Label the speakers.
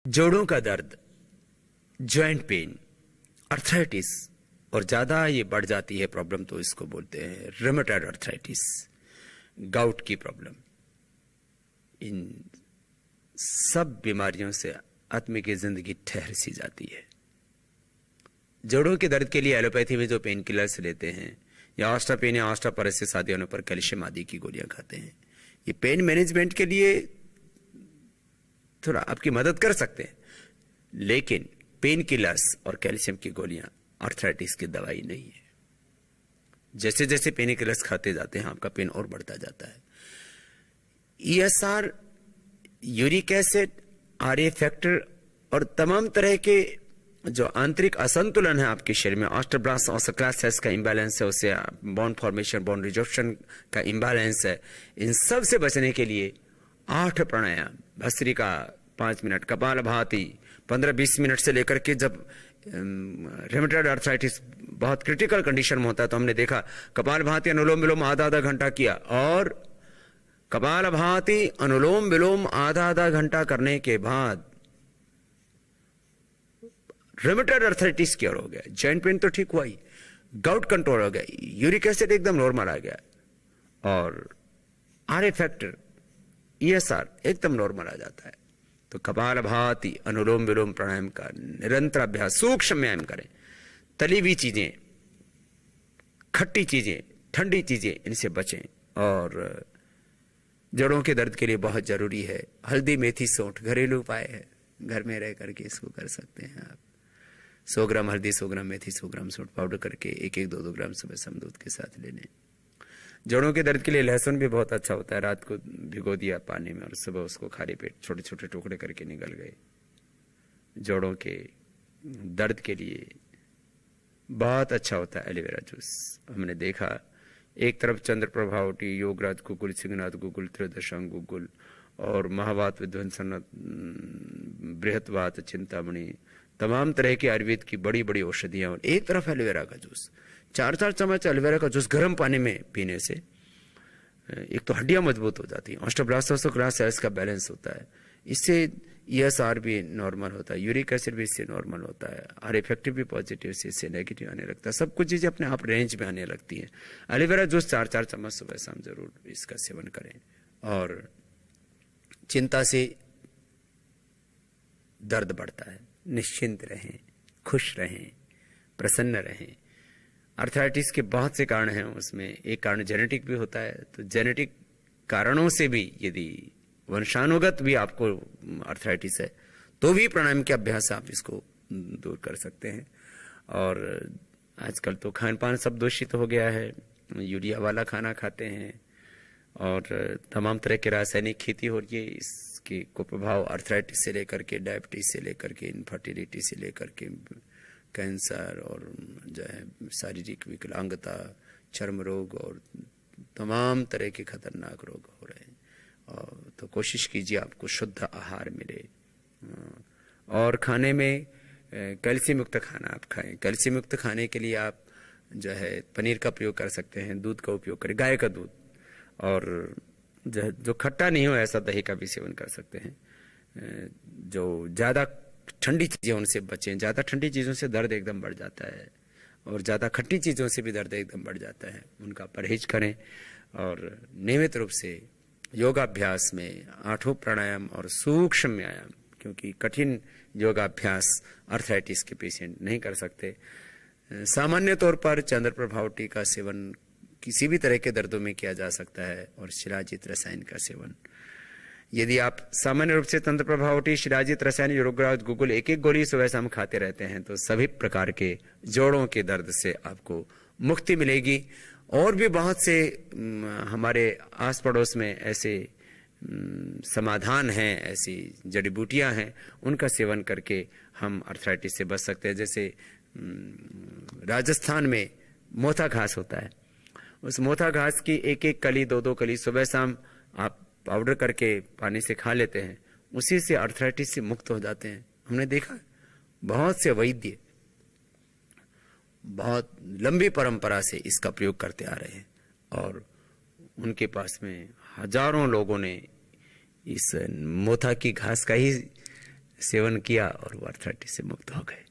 Speaker 1: जोड़ों का दर्द, जॉइंट पेन, अर्थराइटिस, और ज्यादा ये बढ़ जाती है प्रॉब्लम तो इसको बोलते हैं रूमेटॉइड अर्थराइटिस, गाउट की प्रॉब्लम। इन सब बीमारियों से आदमी की जिंदगी ठहर सी जाती है। जोड़ों के दर्द के लिए एलोपैथी में जो पेन किलर्स लेते हैं या ऑस्टापेन या ऑस्टापारेसिस आदि होने पर कैल्शियम आदि की गोलियां खाते हैं, ये पेन मैनेजमेंट के लिए थोड़ा आपकी मदद कर सकते हैं, लेकिन पेन किलर्स और कैल्शियम की गोलियां अर्थराइटिस की दवाई नहीं है। जैसे जैसे पेन किलर्स खाते जाते हैं आपका पेन और बढ़ता जाता है। ESR, uric acid, RA factor और तमाम तरह के जो आंतरिक असंतुलन है आपके शरीर में, ऑस्टोब्लास्ट ऑस्टोक्लास्ट का इंबैलेंस है, उससे बोन फॉर्मेशन, बोन रिजॉर्प्शन का इंबैलेंस है, इन सब से बचने के लिए 8 प्राणायाम, भस्त्रिका 5 मिनट, कपालभाति 15-20 मिनट से लेकर के, जब रूमेटॉइड अर्थराइटिस बहुत क्रिटिकल कंडीशन में होता है तो हमने देखा कपालभाति अनुलोम विलोम आधा घंटा किया, और कपालभाति अनुलोम विलोम आधा घंटा करने के बाद रूमेटॉइड अर्थराइटिस क्योर हो गया, जॉइंट पेन तो ठीक हुआ ही, गाउट कंट्रोल हो गया, यूरिक एसिड एकदम नॉर्मल आ गया, और आरए फैक्टर, ईएसआर एकदम नॉर्मल आ जाता है। तो कपालभाति अनुलोम विलोम प्राणायाम का निरंतर अभ्यास, सूक्ष्म व्यायाम करें। तली हुई चीजें, खट्टी चीजें, ठंडी चीजें, इनसे बचें। और जड़ों के दर्द के लिए बहुत जरूरी है हल्दी, मेथी, सौंठ, घरेलू उपाय है, घर में रह करके इसको कर सकते हैं आप। 100 ग्राम हल्दी, 100 ग्राम मेथी, 100 ग्राम सौंठ पाउडर करके 1-2 ग्राम सुबह शाम दूध के साथ ले लें। जोड़ों के दर्द के लिए लहसुन भी बहुत अच्छा होता है। रात को भिगो दिया पानी में और सुबह उसको खाली पेट छोटे छोटे टुकड़े करके निगल गए। जोड़ों के दर्द के लिए बहुत अच्छा होता है एलोवेरा जूस। हमने देखा एक तरफ चंद्र प्रभावटी, योगराज गुगुल, सिंहनाथ गुगुल, त्रयोदशांग गुगुल और महावात विध्वंसन, बृहत्वात, चिंतामणि, तमाम तरह की आयुर्वेद की बड़ी बड़ी औषधियां, और एक तरफ एलोवेरा का जूस। 4-4 चम्मच एलोवेरा का जूस गर्म पानी में पीने से एक तो हड्डियां मजबूत हो जाती हैं, ऑस्टोब्लास्ट ऑस्टोक्लास्ट सेल्स का बैलेंस होता है, इससे ईएसआर भी नॉर्मल होता है, यूरिक एसिड भी इससे नॉर्मल होता है, आर इफेक्टिव भी पॉजिटिव से इससे नेगेटिव आने लगता है, सब कुछ चीजें अपने आप रेंज में आने लगती हैं। एलोवेरा जूस 4-4 चम्मच सुबह शाम जरूर इसका सेवन करें। और चिंता से दर्द बढ़ता है, निश्चिंत रहें, खुश रहें, प्रसन्न रहें। अर्थराइटिस के बहुत से कारण हैं, उसमें एक कारण जेनेटिक भी होता है, तो जेनेटिक कारणों से भी यदि वंशानुगत भी आपको अर्थराइटिस है तो भी प्राणायाम के अभ्यास से आप इसको दूर कर सकते हैं। और आजकल तो खान पान सब दूषित हो गया है, यूरिया वाला खाना खाते हैं और तमाम तरह के रासायनिक खेती हो रही है। इसके कुप्रभाव अर्थराइटिस से लेकर के डायबिटीज से लेकर के इनफर्टिलिटी से लेकर के कैंसर और जो है शारीरिक विकलांगता, चर्म रोग और तमाम तरह के खतरनाक रोग हो रहे हैं। तो कोशिश कीजिए आपको शुद्ध आहार मिले और खाने में कैल्शियम युक्त खाना आप खाएं। कैल्शियम युक्त खाने के लिए आप जो है पनीर का प्रयोग कर सकते हैं, दूध का उपयोग करें, गाय का दूध, और जो खट्टा नहीं हो ऐसा दही का भी सेवन कर सकते हैं। जो ज़्यादा ठंडी चीज़ें उनसे बचें, ज़्यादा ठंडी चीज़ों से दर्द एकदम बढ़ जाता है और ज़्यादा खट्टी चीज़ों से भी दर्द एकदम बढ़ जाता है, उनका परहेज करें। और नियमित रूप से योगाभ्यास में 8 प्राणायाम और सूक्ष्म व्यायाम, क्योंकि कठिन योगाभ्यास अर्थराइटिस के पेशेंट नहीं कर सकते। सामान्य तौर पर चंद्र प्रभाव टी का सेवन किसी भी तरह के दर्दों में किया जा सकता है और शिलाजीत रसायन का सेवन। यदि आप सामान्य रूप से तंत्र प्रभावटी, शिलाजीत रसायन, योगराज गुगुल एक गोली सुबह शाम खाते रहते हैं तो सभी प्रकार के जोड़ों के दर्द से आपको मुक्ति मिलेगी। और भी बहुत से हमारे आस पड़ोस में ऐसे समाधान हैं, ऐसी जड़ी बूटियां हैं, उनका सेवन करके हम अर्थराइटिस से बच सकते हैं। जैसे राजस्थान में मोथा घास होता है, उस मोथा घास की 1-1 कली, 2-2 कली सुबह शाम आप पाउडर करके पानी से खा लेते हैं, उसी से अर्थराइटिस से मुक्त हो जाते हैं। हमने देखा बहुत से वैद्य बहुत लंबी परंपरा से इसका प्रयोग करते आ रहे हैं और उनके पास में हजारों लोगों ने इस मोथा की घास का ही सेवन किया और वो आर्थराइटिस से मुक्त हो गए।